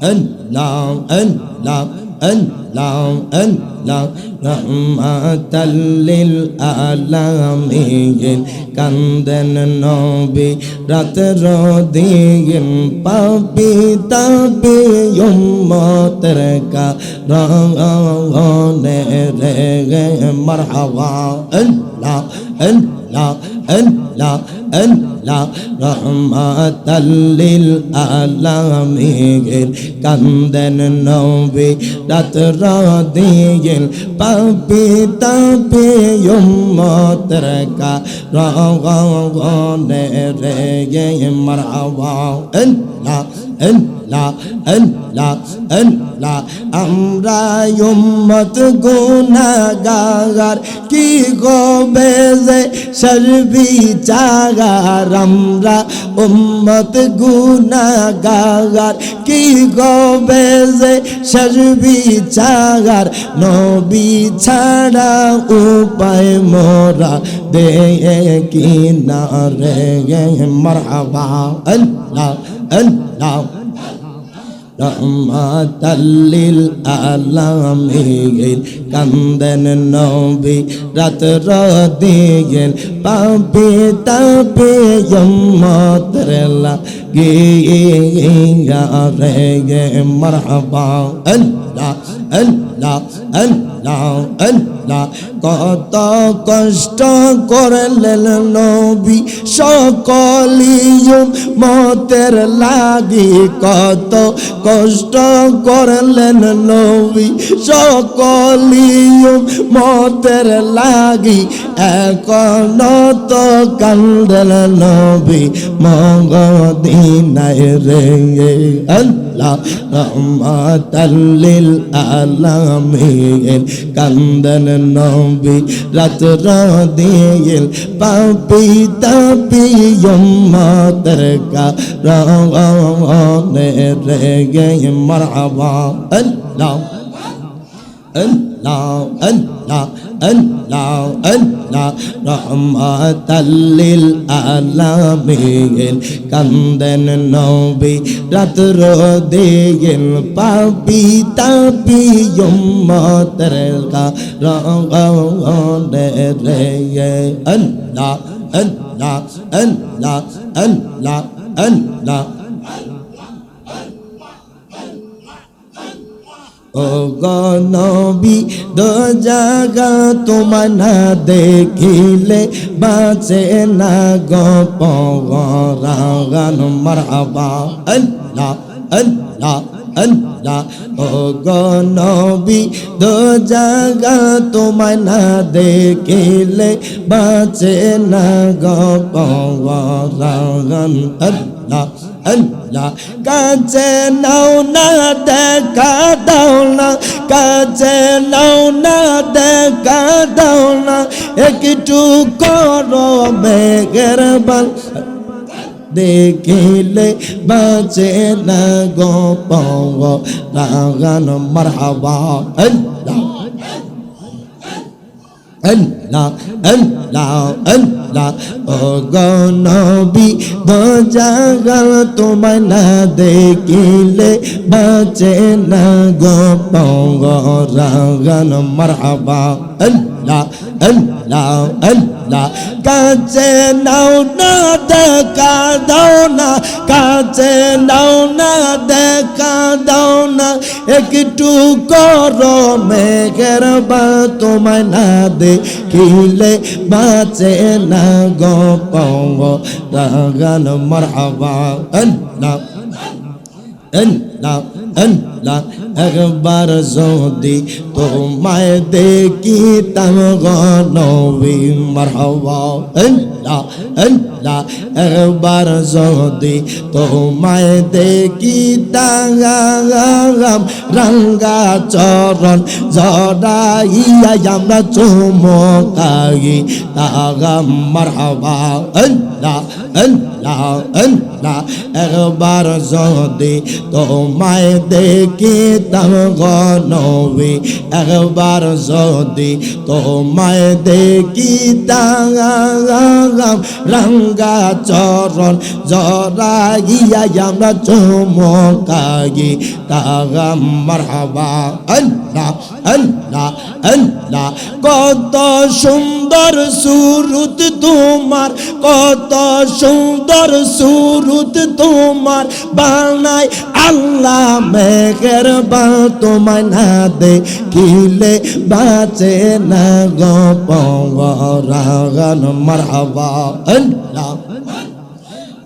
আল্লাহ আল্লাহ আল্লাহ আল্লাহ রহমাতাল লিল আলামিন কান্দেন নবী রাত দিন পাপি তাপি উম্মতের কারণে রে মারহাবা আল্লাহ আল্লাহ আল্লাহ আল্লাহ রহমাতাল লিল আলামিন কান্দেন নবী রাত দিন পাপি তাপি উম্মতের কারণে রে মারহাবা আল্লাহ আল্লাহ আল্লাহ আল্লাহ আমরা উম্মত গুনাহগার কি হবে যে সরবি চাগার আমরা উম্মত গুনাহগার কি হবে যে সরবি চাগার নবী ছাড়া উপায় মোরা দে কি না রে মারহাবা আল্লাহ আল্লাহ রহমাতাল লিল আলামিন কান্দেন নবী রাত দিন পাপি তাপি উম্মতের লাগিয়া রে মারহাবা আল্লাহ আল্লাহ আল্লাহ আল্লাহ কত কষ্ট করলেন নবী সকলি উম্মতের লাগি কত কষ্ট করলেন নবী সকলি উম্মতের লাগি এখন তো কান্দেন নবী মদিনায় রে আল্লাহ রহমাতাল লিল আলামিন কান্দেন নবী রাত দিন পাপি তাপি উম্মতের কারণে রে মারহাবা আল্লাহ আল্লাহ আল্লাহ আল্লাহ আল্লাহ রহমাতাল লিল আলামিন কান্দেন নবী রাত দিন পাপি তাপি উম্মতের কারণে রে আল্লাহ আল্লাহ আল্লাহ আল্লাহ আল্লাহ ও গো নবী দো জাগা তোমার না দেখিলে বাঁচে না গো পরাগান মারহাবা আল্লাহ আল্লাহ আল্লাহ ও গো নবী দো জাগা তোমার না দেখিলে বাঁচে না গো পরাগান আল্লাহ আল্লাহ কাছে নাও না দেখা দাও না কাছে নাও না দেখা দাও না একটু করো মেহেরবান দেখিলে বাঁচে না গো পরাগান মারহাবা আল্লাহ আল্লাহ আল্লাহ আল্লাহ ও গো নবী দো জাগা তোমায় না দেখিলে বাঁচে না গো পরাগান মারহাবা আল্লাহ আল্লাহ আল্লাহ কাছে নাও না দেখা দাও না কাছে নাও না দেখা দাও না একটু করো মেহেরবান তোমায় না দেখিলে বাঁচে না গো পরাগান মারহাবা আল্লাহ আল্লাহ আল্লাহ একবার যদি তোমায় দেখিতাম গো নবী মারহাবা আল্লাহ আল্লাহ একবার যদি তোমায় দেখিতাম রঙ্গা চরণ জড়াইয়া আমরা চুমকাই তাগাম মারহাবা আল্লাহ আল্লাহ আল্লাহ একবার যদি তোমায় দেখিতাম গো নবী একবার যদি তোমায় দেখিতাম রাঙ্গা চরণ জড়াইয়া আমরা চমকাই তাগাম মারহাবা আল্লাহ আল্লাহ আল্লাহ কত সুন্দর সুরত তোমার কত সুন্দর সুরত তোমার বানাই আল্লাহ মেহেরবান তোমায় না দেখিলে বাঁচে না গো পরাগান মারহাবা আল্লাহ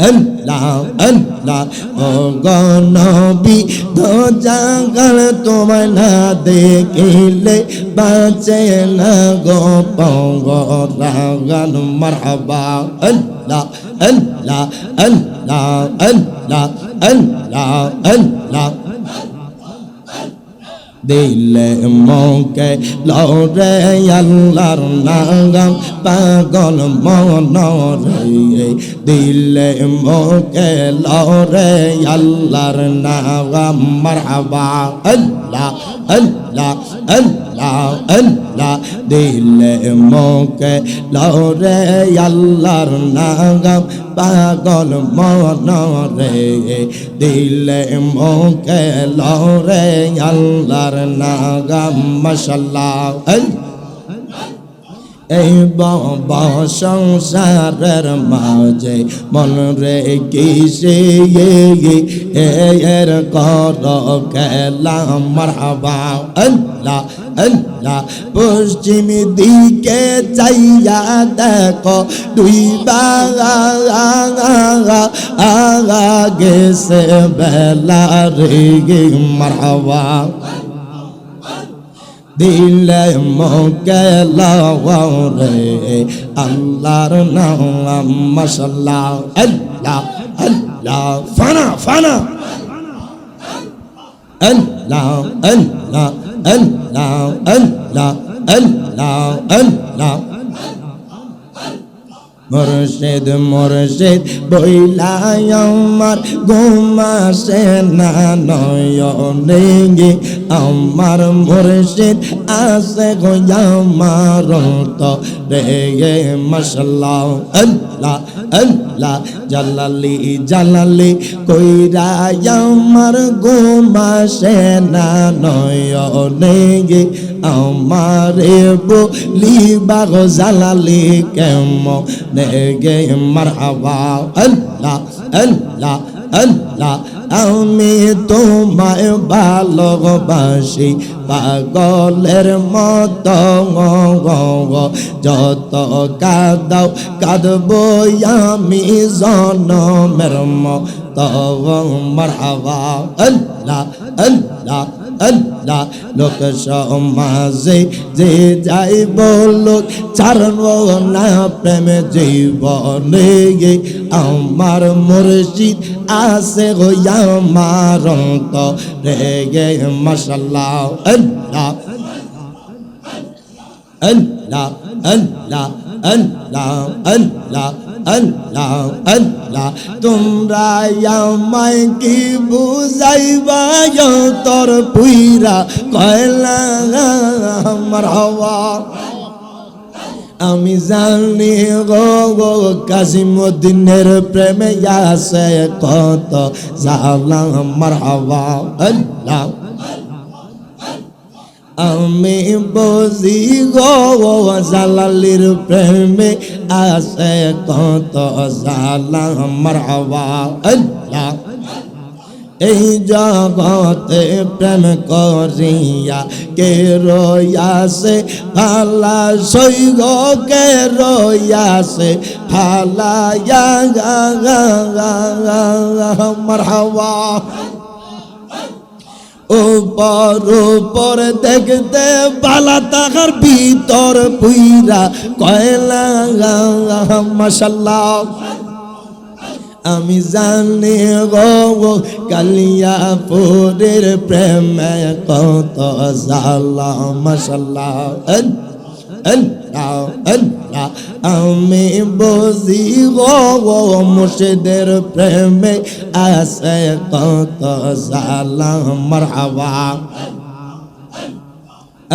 আল্লাহ আল্লাহ ও গো নবী দো জাগাল তোমায় না দেখিলে বাঁচে না গো পরাগান মারহাবা আল্লাহ আল্লাহ আল্লাহ আল্লাহ আল্লাহ আল্লাহ দিলে মকে লরে আল্লাহর নাম পাগল মন রে দিলে মকে লরে আল্লাহর নাম মারহাবা আল্লাহ আল্লাহ আল্লাহ আল্লাহ দিলে মকে লরে আল্লাহর নাম পাগল মন রে দিলে মকে লরে আল্লাহর নাম মাশাআল্লাহ এই বাবা সংসারের মাঝে মন রে কিসে এর কর খেলা মারহাবা আল্লাহ আল্লাহ পশ্চিম দিকে চাইয়া দেখো দুই বাগা গেছে বেলা রে মারহাবা দিলে মকে লাওরে আল্লাহর নাম মাশাআল্লাহ আল্লাহ আল্লাহ ফানা ফানা আল্লাহ আল্লাহ আল্লাহ আল্লাহ আল্লাহ আল্লাহ মুর্শিদ মুর্শিদ বইলাই আমার ঘুমাসে না নয়নে আমার মুর্শিদ আছে গো আমার তো রে মাশাআল্লাহ আল্লাহ আল্লাহ জালালি জালালি কইরা আমার ঘুমাসে না নয়নে আমারে বলিবা গো জালালি কেমন নেগে মারহাবা আল্লাহ আল্লাহ আল্লাহ আমি তোমায় ভালোবাসি পাগলের মতো যত কাঁদাও কাঁদবো আমি জনমের মতো মারহাবা আল্লাহ আল্লাহ আল্লাহ লোক সমাজে যে যাই বলুক চারণ না প্রেম জীবনে আমার মুর্শিদ আছে গো আমার তো রে মাশাআল্লাহ আল্লাহ আল্লাহ আল্লাহ আল্লাহ আল্লাহ আল্লাহ আল্লাহ তোমরা আমায় কি বুঝাইবা তোর পুইরা কয়লা মারহাবা আমি জানি গো কাসিমউদ্দিনের প্রেমে আছে কত জালা মারহাবা আল্লাহ আমি বুঝি গো জালালির প্রেমে আছে কত জালা মারহাবা আল্লাহ এই জগতে প্রেম করিয়া কে রয়াছে ভালা সৈগ কে রয়াছে ভালা মারহাবা উপর উপর দেখতে বালা তাহার ভিতর পুইরা কয়লা মাশাআল্লাহ আমি জানি গো কালিয়াপুরের প্রেমে কত জালা মাশাআল্লাহ আল্লাহ আল্লাহ আমি বুঝি গো মুর্শিদের প্রেমে আছে কত সালাম মারহাবা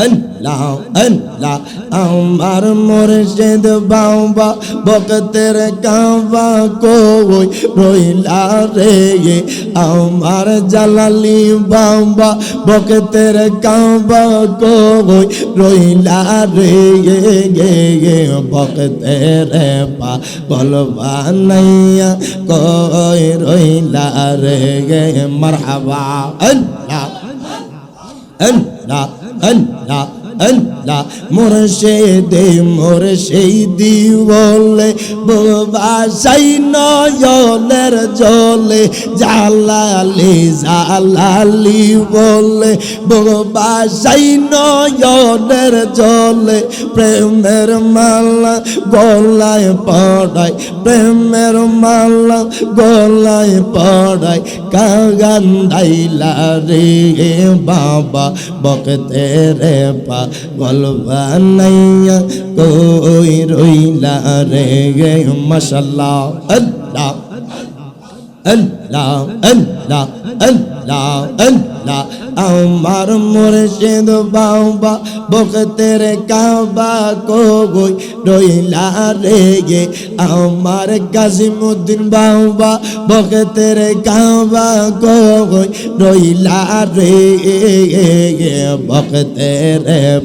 আল্লাহ আল্লাহ আমার মুর্শিদ বাবা বকতের কাবা কই রইলা রে আমার জালালি বাবা বকতের কাবা কই রইলা রে বকতের পা বলবা নাইয়া কই রইলা রে মারহাবা আল্লাহ আল্লাহ আল্লাহ আল্লাহ মুর্শিদে মুর্শিদি বলে বাসাই নয়নের জলে জালালি জালালি বলে বাসাই নয়নের জলে প্রেমের মালা গলায় পড়ায় প্রেমের মালা গলায় পড়ায় কাগান দাইলা রে বাবা বকতে রে পা গলবা নাইয়া কই রইলা রে মাশাআল্লাহ আল্লাহ আল্লাহ আল্লাহ আল্লাহ আল্লাহ আমার মুর্শিদ বাবা বকতের কাবা কই রইলা রে আমার কাসিমউদ্দিন বাবা বকতের কাবা কই রইলা রে বকতের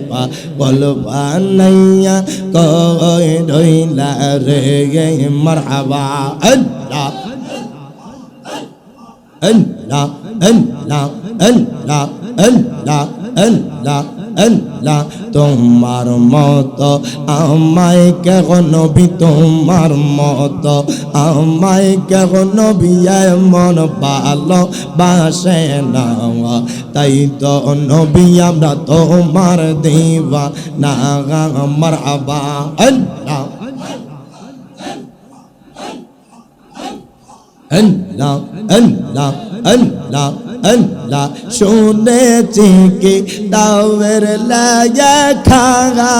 পা বলবা নাইয়া কই রইলা রে মারহাবা আল্লাহ আল্লাহ আল্লাহ আল্লাহ আল্লাহ আল্লাহ আল্লাহ তোমার মতো আমায় কেহ নবী তোমার মতো আমায় কেহ নবী এমন ভালো বাসে না তাই তো নবী আমরা তোমার দিবা না মারহাবা আল্লাহ আল্লাহ আল্লাহ আল্লাহ আল্লাহ শুনেছি কি দাওয়ের লাগা খাগা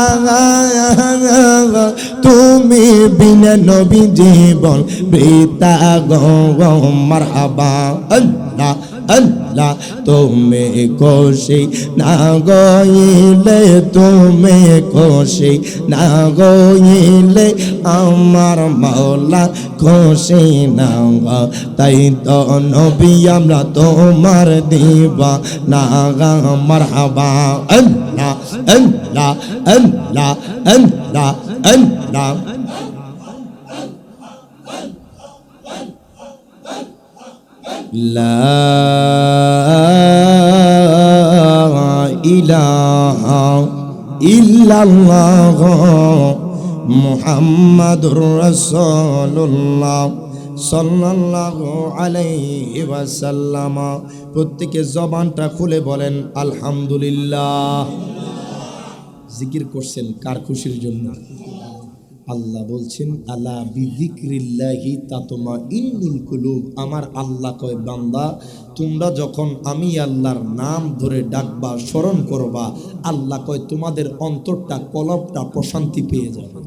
তুমি বিনা নবী জীবন বৃথা গো মারহাবা আল্লাহ আল্লাহ তুমি খুশি না গইলে তুমি খুশি না গইলে আমার মাওলা খুশি না তাই তো নবী আমরা তোমার দিবা না মারহাবা আল্লাহ আল্লাহ আল্লাহ আল্লাহ আল্লাহ লা ইলাহা ইল্লাল্লাহ মুহাম্মাদুর রাসূলুল্লাহ সাল্লাল্লাহু আলাইহি ওয়াসাল্লাম। প্রত্যেকে জবানটা খুলে বলেন আলহামদুলিল্লাহ। জিকির করছেন কার খুশির জন্য? আল্লাহ বলছেন আলা বিযিকরিল্লাহি তাতমাইন্নুল কুলুব। আমার আল্লাহ কয় বান্দা তোমরা যখন আমি আল্লাহর নাম ধরে ডাকবা স্মরণ করবা, আল্লাহ কয় তোমাদের অন্তরটা কলবটা প্রশান্তি পেয়ে যাবে।